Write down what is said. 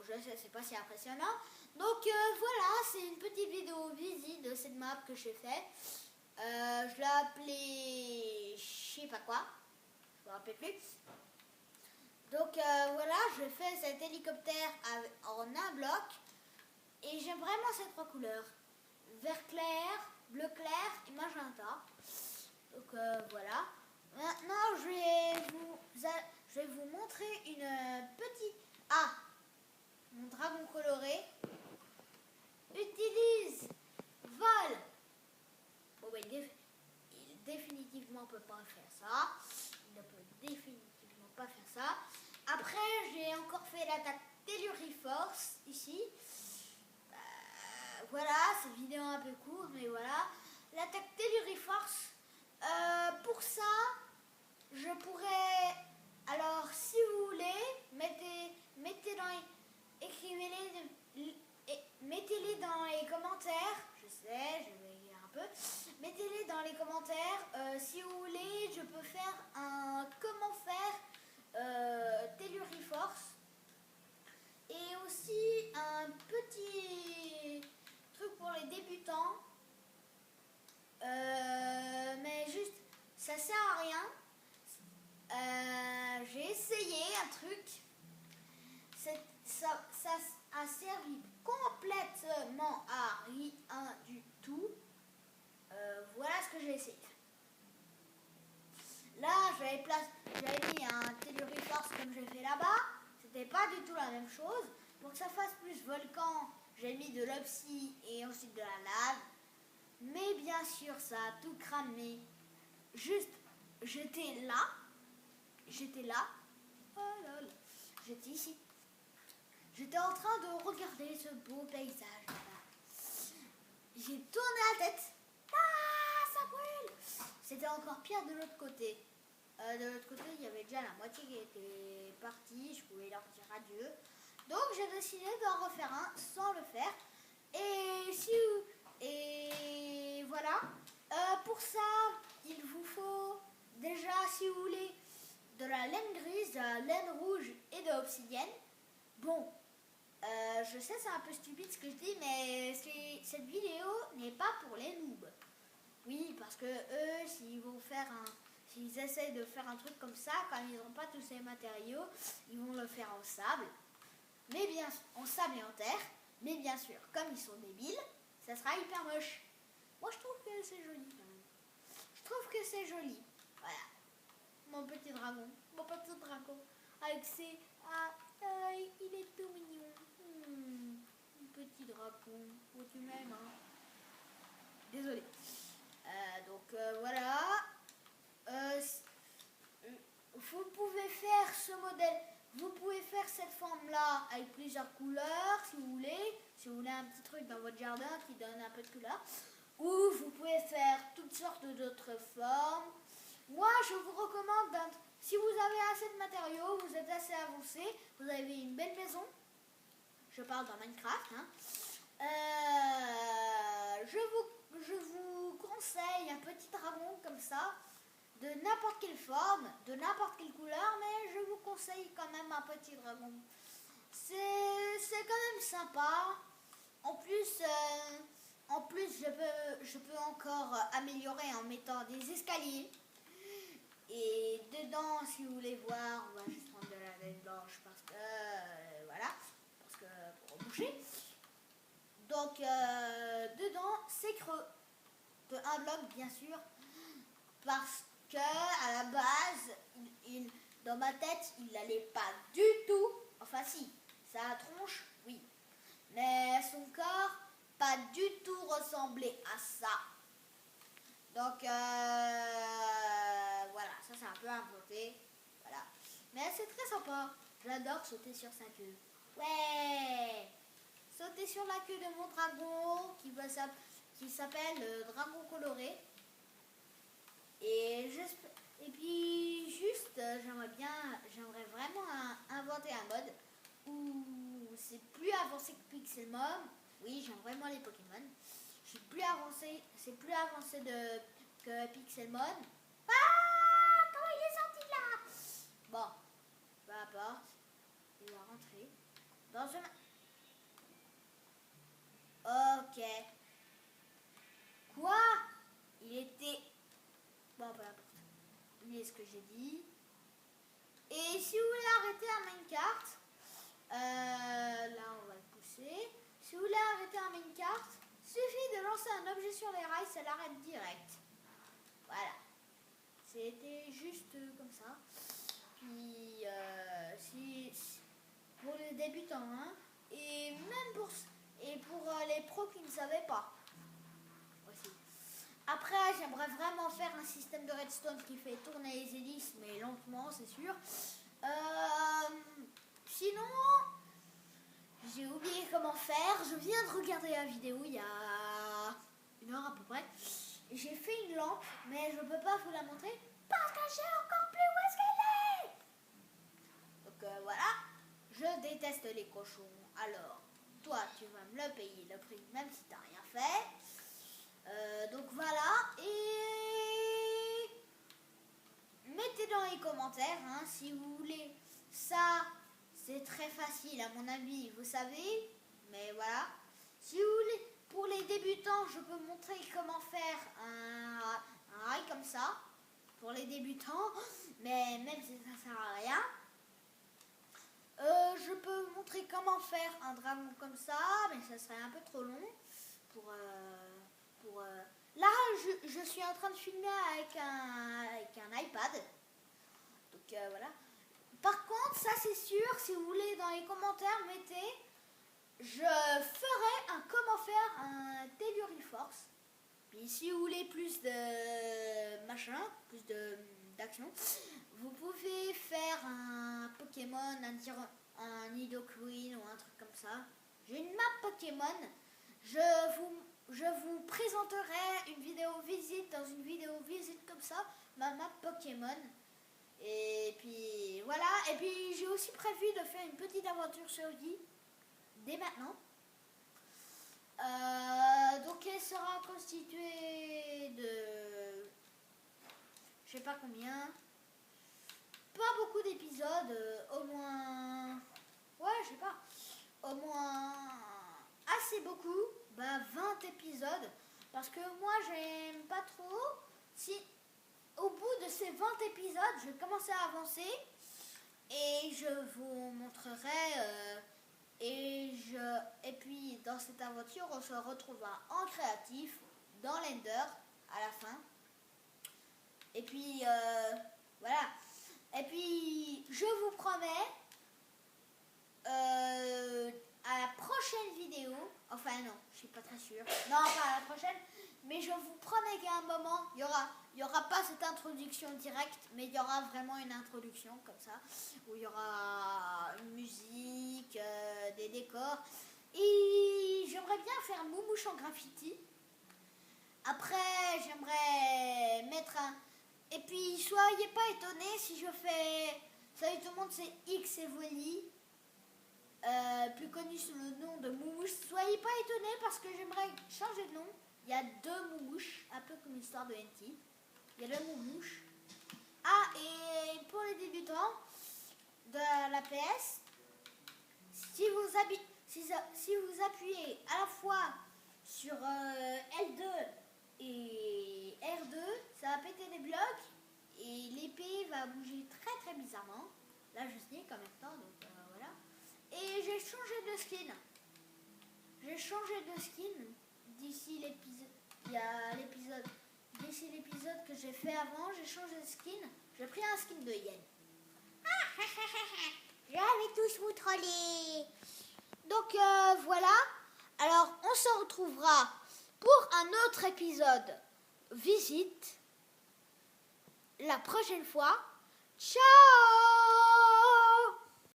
je sais, c'est pas si impressionnant. Donc voilà, c'est une petite vidéo visite de cette map que j'ai fait. Je l'ai appelée je sais pas quoi, je me rappelle plus. Donc voilà, je fais cet hélicoptère en un bloc et j'aime vraiment ces trois couleurs, vert clair, bleu clair et magenta. Donc voilà. Maintenant je vais vous montrer une petite... Ah, mon dragon coloré utilise vol. Bon, ben, il définitivement peut pas faire ça. Il ne peut définitivement pas faire ça. Après, j'ai encore fait l'attaque Telluriforce ici. Voilà, cette vidéo est un peu courte, mais voilà. L'attaque Telluriforce, pour ça, je pourrais... Alors, si vous voulez, mettez dans les... Écrivez-les... Mettez-les dans les commentaires. Je sais, je vais lire un peu. Mettez-les dans les commentaires. Si vous voulez, je peux faire un comment faire Telluriforce. Et aussi un petit truc pour les débutants. Mais juste, ça sert à rien. J'ai essayé un truc. Ça a servi complètement à rien du tout. Voilà ce que j'ai essayé. Là, j'avais mis un Telluriforce comme j'ai fait là-bas. C'était pas du tout la même chose. Pour que ça fasse plus volcan, j'ai mis de l'obsi et ensuite de la lave. Mais bien sûr, ça a tout cramé. Juste, j'étais là. Oh là là. J'étais ici. J'étais en train de regarder ce beau paysage. J'ai tourné la tête. Ah, ça brûle. C'était encore pire de l'autre côté. De l'autre côté, il y avait déjà la moitié qui était partie. Je pouvais leur dire adieu. Donc, j'ai décidé d'en refaire un sans le faire. Et voilà. Pour ça, il vous faut déjà, si vous voulez, de la laine grise, de la laine rouge et de l'obsidienne. Bon, je sais c'est un peu stupide ce que je dis, mais cette vidéo n'est pas pour les noobs. Oui, parce que eux, s'ils essayent de faire un truc comme ça, quand ils n'ont pas tous ces matériaux, ils vont le faire en sable, mais bien en sable et en terre. Mais bien sûr, comme ils sont débiles, ça sera hyper moche. Moi, je trouve que c'est joli quand même. Je trouve que c'est joli. Voilà. Mon petit dragon. Avec ses... Ah, il est tout mignon. Petit dragon. Oh, tu m'aimes, hein. Désolée. Donc, voilà. Vous pouvez faire ce modèle. Vous pouvez faire cette forme-là avec plusieurs couleurs, si vous voulez. Si vous voulez un petit truc dans votre jardin qui donne un peu de couleur. Ou vous pouvez faire toutes sortes d'autres formes. Moi, je vous recommande, si vous avez assez de matériaux, vous êtes assez avancé, vous avez une belle maison. Je parle dans Minecraft. Hein. Je vous conseille un petit dragon comme ça, de n'importe quelle forme, de n'importe quelle couleur, mais je vous conseille quand même un petit dragon. C'est quand même sympa. En plus, je peux encore améliorer en mettant des escaliers. Et dedans, si vous voulez voir, on va juste prendre de la laine blanche parce que, voilà, parce que pour boucher. Donc, dedans, c'est creux. De un bloc, bien sûr, parce que à la base, dans ma tête, il n'allait pas du tout, enfin si, sa tronche, oui, mais son corps, pas du tout ressemblé à ça. Donc, voilà, ça c'est un peu inventé, voilà. Mais c'est très sympa, j'adore sauter sur sa queue. Ouais, sauter sur la queue de mon dragon qui s'appelle Dragon Coloré. Et puis juste, j'aimerais vraiment inventer un mode où c'est plus avancé que Pixelmon. Oui, j'aime vraiment les Pokémon. C'est plus avancé que Pixelmon. Ah, comment il est sorti là? Bon, peu importe, il va rentrer. dans un... Ok. Quoi? Il était... Bon, peu importe. Oubliez ce que j'ai dit. Et si vous voulez arrêter un minecart, là on va le pousser. Si vous voulez arrêter un minecart, suffit de lancer un objet sur les rails, ça l'arrête direct. Voilà. C'était juste comme ça. Puis pour les débutants, hein, et même pour les pros qui ne savaient pas. Aussi. Après, j'aimerais vraiment faire un système de redstone qui fait tourner les hélices, mais lentement, c'est sûr. Sinon, j'ai oublié comment faire. Je viens de regarder la vidéo il y a 1 heure à peu près. J'ai fait une lampe, mais je ne peux pas vous la montrer parce que j'ai encore plus où est-ce qu'elle est. Donc voilà, je déteste les cochons. Alors, toi, tu vas me le payer le prix, même si tu n'as rien fait. Donc voilà, et mettez dans les commentaires hein, si vous voulez. Ça, c'est très facile à mon avis, vous savez. Mais voilà, si vous voulez, pour les débutants, je peux montrer comment faire un rail comme ça. Pour les débutants, mais même si ça ne sert à rien. Je peux montrer comment faire un dragon comme ça, mais ça serait un peu trop long. Là, je suis en train de filmer avec un iPad. Donc voilà. Par contre, ça c'est sûr, si vous voulez dans les commentaires, mettez, je ferai un comment faire un Telluride Force. Puis si vous voulez plus de machin, plus d'action, vous pouvez faire un Pokémon, un Nidoqueen ou un truc comme ça. J'ai une map Pokémon. Je vous présenterai une vidéo visite dans une vidéo visite comme ça, ma map Pokémon. Et puis voilà. Et puis j'ai aussi prévu de faire une petite aventure sur Vie dès maintenant. Donc elle sera constituée de je sais pas combien, pas beaucoup d'épisodes, au moins, ouais je sais pas, au moins assez beaucoup, 20 épisodes, parce que moi j'aime pas trop. Si au bout de ces 20 épisodes je vais commencer à avancer et je vous montrerai et puis dans cette aventure on se retrouvera en créatif dans l'Ender à la fin. Et puis voilà. Et puis je vous promets à la prochaine vidéo, enfin non, je suis pas très sûre. Non, pas à la prochaine, mais je vous promets qu'à un moment, il y aura pas cette introduction directe, mais il y aura vraiment une introduction comme ça, où il y aura une musique, des décors. Et j'aimerais bien faire Moumouche en graffiti. Après, j'aimerais mettre un... Et puis, soyez pas étonnés si je fais... Salut tout le monde, c'est X Evoli, plus connu sous le nom de Moumouche. Soyez pas étonnés parce que j'aimerais changer de nom. Il y a 2 Moumouches, un peu comme l'histoire de NT. Il y a 2 Moumouches. Ah, et pour les débutants de la PS, si vous appuyez à la fois sur L2 et R2, ça va péter des blocs et l'épée va bouger très très bizarrement. Là je sneak en même temps, donc voilà. Et j'ai changé de skin. J'ai changé de skin d'ici l'épisode. Il y a l'épisode. D'ici l'épisode que j'ai fait avant, j'ai changé de skin. J'ai pris un skin de Yen. Je vais tous vous troller. Donc voilà. Alors on se retrouvera pour un autre épisode visite la prochaine fois. Ciao!